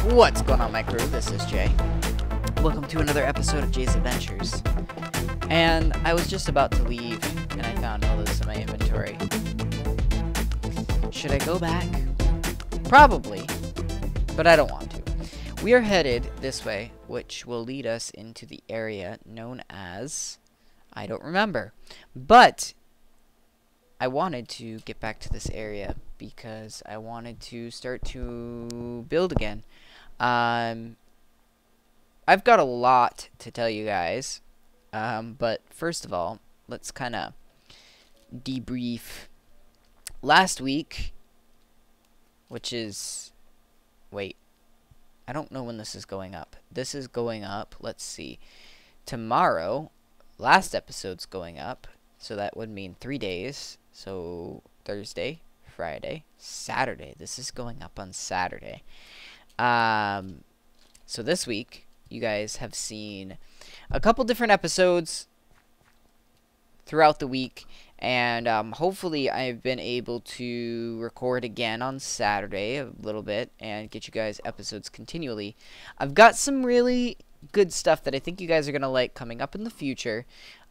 What's going on, my crew? This is Jay. Welcome to another episode of Jay's Adventures. And I was just about to leave, and I found all this in my inventory. Should I go back? Probably, but I don't want to. We are headed this way, which will lead us into the area known as... I don't remember. But I wanted to get back to this area because I wanted to start to build again. I've got a lot to tell you guys, but first of all, let's kind of debrief. Last week, which is, wait, I don't know when this is going up. This is going up, let's see, tomorrow. Last episode's going up, so that would mean 3 days. So Thursday, Friday, Saturday. This is going up on Saturday. So this week, you guys have seen a couple different episodes throughout the week, and hopefully I've been able to record again on Saturday a little bit and get you guys episodes continually. I've got some really good stuff that I think you guys are going to like coming up in the future.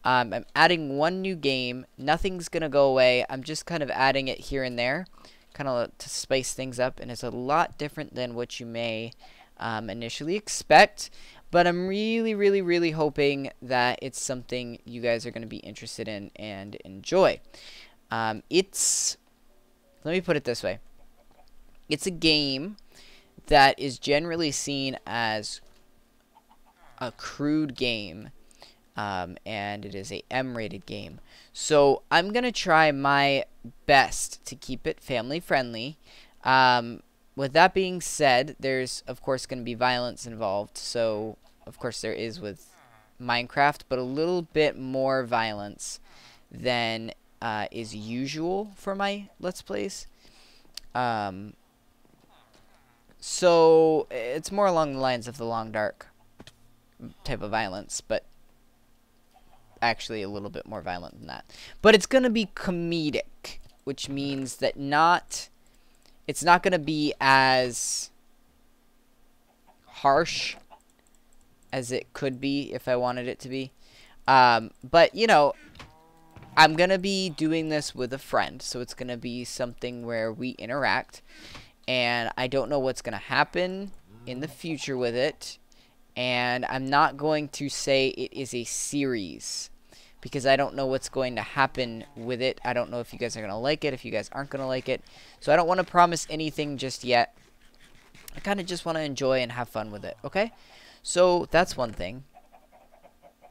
I'm adding one new game. Nothing's going to go away. I'm just kind of adding it here and there, kind of to spice things up, and it's a lot different than what you may initially expect, but I'm really hoping that it's something you guys are going to be interested in and enjoy. Let me put it this way. It's a game that is generally seen as a crude game, and it is a M-rated game. So I'm going to try my best to keep it family friendly. With that being said, there's of course going to be violence involved, so of course there is with Minecraft, but a little bit more violence than is usual for my Let's Plays. So it's more along the lines of the Long Dark type of violence, but actually a little bit more violent than that. But it's going to be comedic, which means that it's not going to be as harsh as it could be if I wanted it to be. But, you know, I'm going to be doing this with a friend, so it's going to be something where we interact. And I don't know what's going to happen in the future with it. And I'm not going to say it is a series, because I don't know what's going to happen with it. I don't know if you guys are going to like it, if you guys aren't going to like it. So I don't want to promise anything just yet. I kind of just want to enjoy and have fun with it, okay? So that's one thing.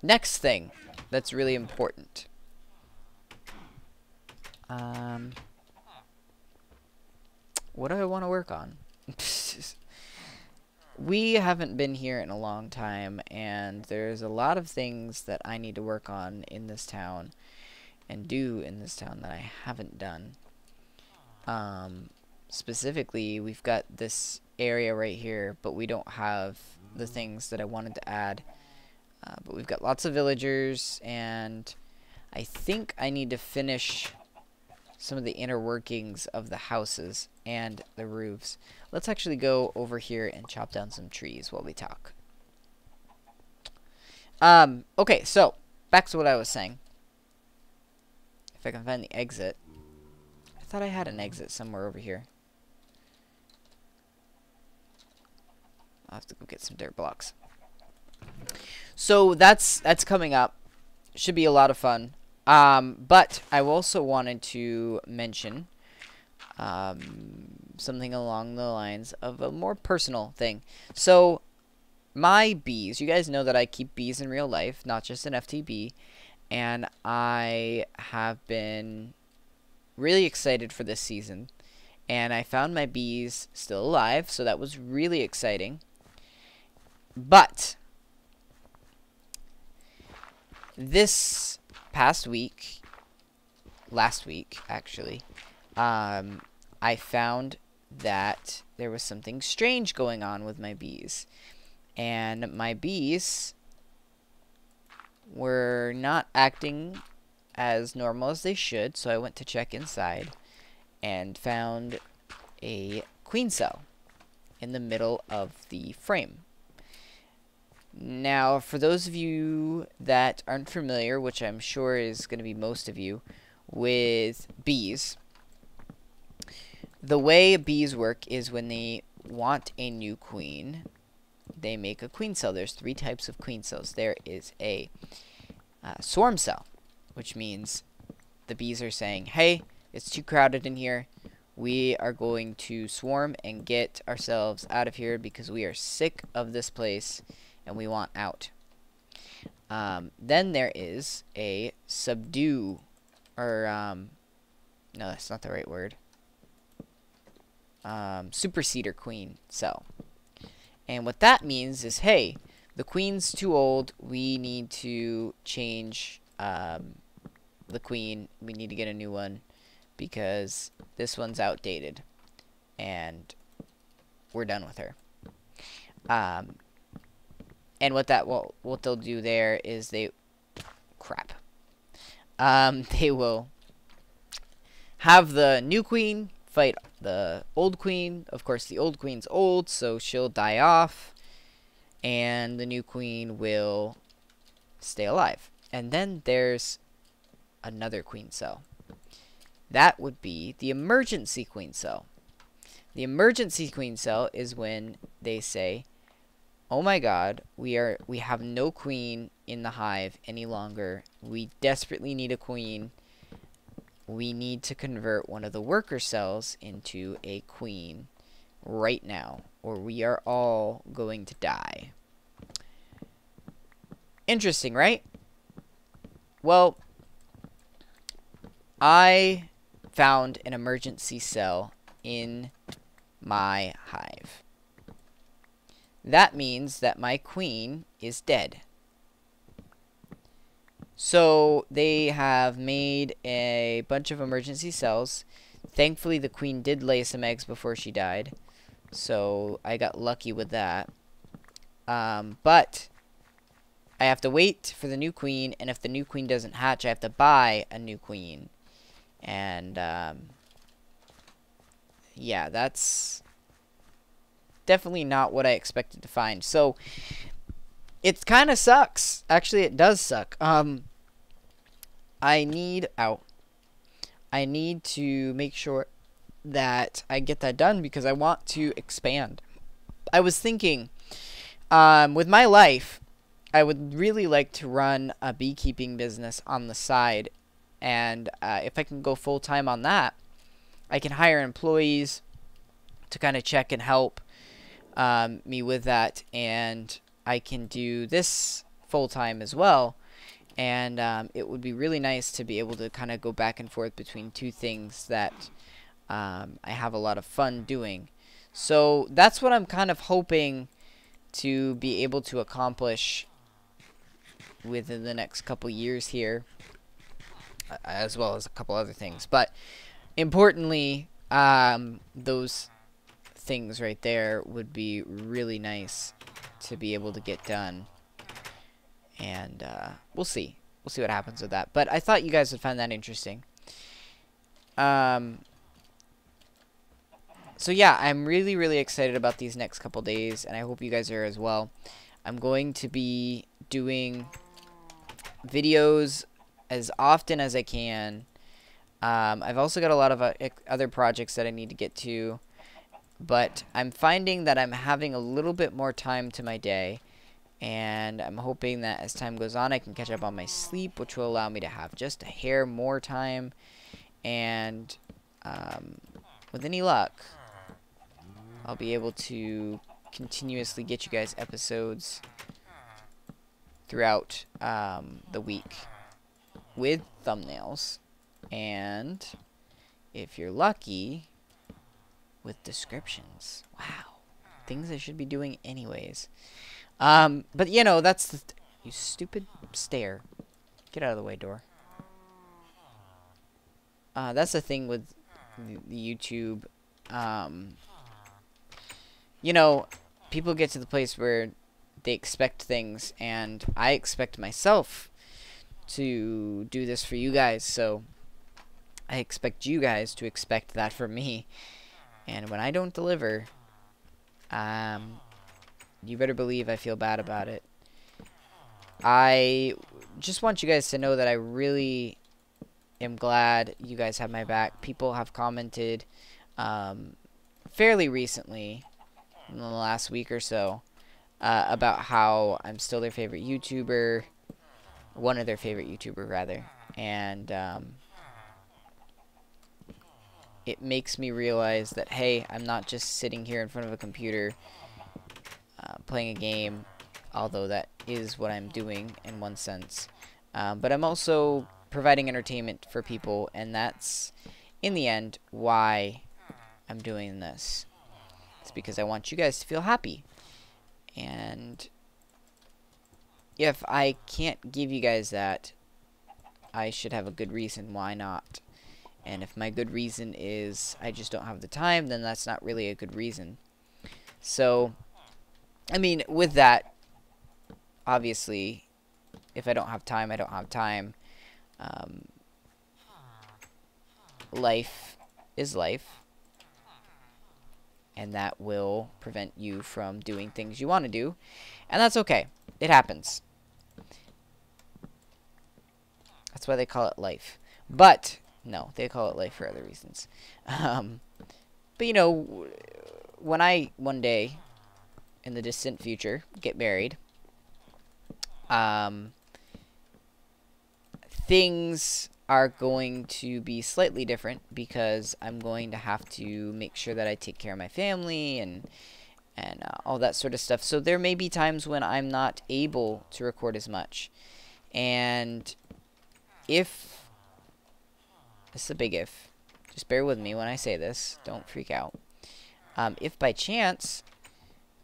Next thing that's really important. What do I want to work on? We haven't been here in a long time, and there's a lot of things that I need to work on in this town and do in this town that I haven't done. Specifically, we've got this area right here, but we don't have the things that I wanted to add. But we've got lots of villagers, and I think I need to finish some of the inner workings of the houses and the roofs. Let's actually go over here and chop down some trees while we talk. Okay, so back to what I was saying. If I can find the exit. I thought I had an exit somewhere over here. I'll have to go get some dirt blocks. So that's coming up. Should be a lot of fun. But I also wanted to mention something along the lines of a more personal thing. So my bees, you guys know that I keep bees in real life, not just in FTB, and I have been really excited for this season, and I found my bees still alive, so that was really exciting. But this past week, last week actually, I found that there was something strange going on with my bees, and my bees were not acting as normal as they should, so I went to check inside and found a queen cell. in the middle of the frame. Now, for those of you that aren't familiar, which I'm sure is going to be most of you, with bees, the way bees work is when they want a new queen, they make a queen cell. There's 3 types of queen cells. There is a swarm cell, which means the bees are saying, hey, it's too crowded in here. We are going to swarm and get ourselves out of here because we are sick of this place and we want out. Then there is a subdue, or no, that's not the right word. Superseder queen cell. And what that means is, hey, the queen's too old. We need to change the queen. We need to get a new one because this one's outdated and we're done with her. And what they'll do there is they will have the new queen fight the old queen. Of course, the old queen's old, so she'll die off, and the new queen will stay alive. And then there's another queen cell. That would be the emergency queen cell. The emergency queen cell is when they say, oh my god, we have no queen in the hive any longer. We desperately need a queen. We need to convert one of the worker cells into a queen right now, or we are all going to die. Interesting, right? Well, I found an emergency cell in my hive. That means that my queen is dead. So they have made a bunch of emergency cells. Thankfully, the queen did lay some eggs before she died, so I got lucky with that. But I have to wait for the new queen, and if the new queen doesn't hatch, I have to buy a new queen. And yeah, that's definitely not what I expected to find. So it kind of sucks. Actually, it does suck. I need to make sure that I get that done because I want to expand. I was thinking, with my life, I would really like to run a beekeeping business on the side. And if I can go full-time on that, I can hire employees to kind of check and help me with that. And I can do this full-time as well. And it would be really nice to be able to kind of go back and forth between 2 things that I have a lot of fun doing. So that's what I'm kind of hoping to be able to accomplish within the next couple years here, as well as a couple other things. But importantly, those things right there would be really nice to be able to get done. And we'll see. We'll see what happens with that. But I thought you guys would find that interesting. So yeah, I'm really, really excited about these next couple days, and I hope you guys are as well. I'm going to be doing videos as often as I can. I've also got a lot of other projects that I need to get to, but I'm finding that I'm having a little bit more time to my day. And I'm hoping that as time goes on, I can catch up on my sleep, which will allow me to have just a hair more time. And with any luck, I'll be able to continuously get you guys episodes throughout the week with thumbnails. And if you're lucky, with descriptions. Wow. Things I should be doing anyways. But you know, that's you stupid stare. Get out of the way, door. That's the thing with the YouTube. You know, people get to the place where they expect things, and I expect myself to do this for you guys, so I expect you guys to expect that from me. And when I don't deliver, You better believe I feel bad about it. I just want you guys to know that I really am glad you guys have my back. People have commented fairly recently, in the last week or so, about how I'm still their favorite YouTuber, one of their favorite YouTuber rather, and it makes me realize that, hey, I'm not just sitting here in front of a computer playing a game, although that is what I'm doing in one sense, but I'm also providing entertainment for people, and that's in the end why I'm doing this. It's because I want you guys to feel happy, and if I can't give you guys that, I should have a good reason why not. And if my good reason is I just don't have the time, then that's not really a good reason. So, I mean, with that, obviously, if I don't have time, I don't have time. Life is life, and that will prevent you from doing things you want to do, and that's okay. It happens. That's why they call it life. But no, they call it life for other reasons. But you know, when I one day in the distant future get married, things are going to be slightly different because I'm going to have to make sure that I take care of my family and all that sort of stuff. So there may be times when I'm not able to record as much. And if, this is a big if, just bear with me when I say this, don't freak out. If by chance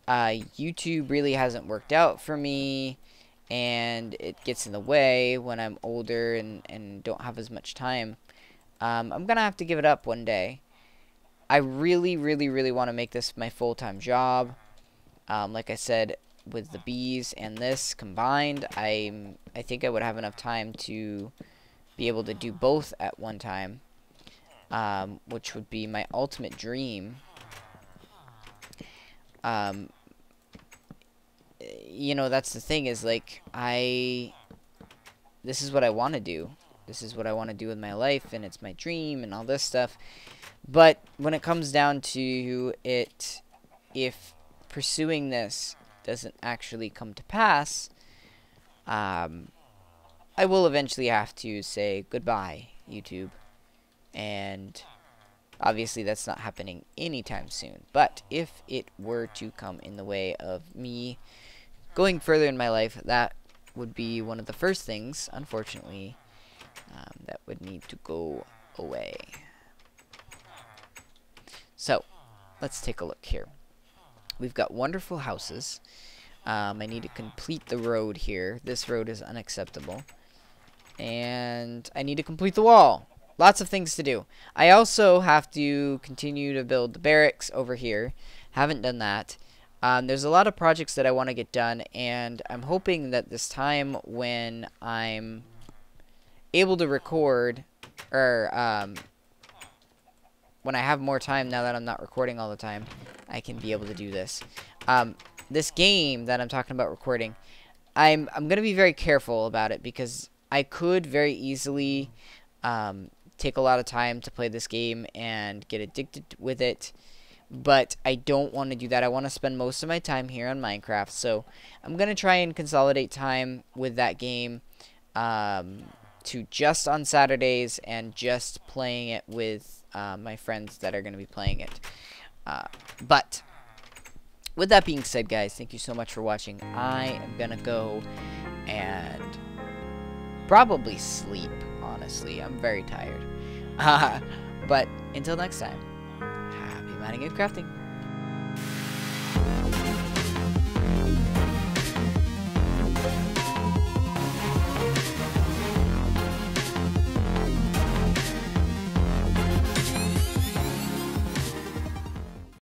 YouTube really hasn't worked out for me, and it gets in the way when I'm older and don't have as much time, I'm gonna have to give it up one day. I really, really, really want to make this my full-time job. Like I said, with the bees and this combined, I think I would have enough time to be able to do both at one time, which would be my ultimate dream. You know, that's the thing, is like, this is what I want to do. This is what I want to do with my life, and it's my dream and all this stuff. But when it comes down to it, if pursuing this doesn't actually come to pass, I will eventually have to say goodbye, YouTube. And obviously that's not happening anytime soon. But if it were to come in the way of me going further in my life, that would be one of the first things, unfortunately, that would need to go away. So, let's take a look here. We've got wonderful houses. I need to complete the road here. This road is unacceptable. And I need to complete the wall. Lots of things to do. I also have to continue to build the barracks over here. Haven't done that. There's a lot of projects that I want to get done, and I'm hoping that this time when I'm able to record, or when I have more time now that I'm not recording all the time, I can be able to do this. This game that I'm talking about recording, I'm going to be very careful about it, because I could very easily take a lot of time to play this game and get addicted with it. But I don't want to do that. I want to spend most of my time here on Minecraft. So I'm going to try and consolidate time with that game to just on Saturdays and just playing it with my friends that are going to be playing it. But with that being said, guys, thank you so much for watching. I am going to go and probably sleep, honestly. I'm very tired. But until next time. Mining and crafting.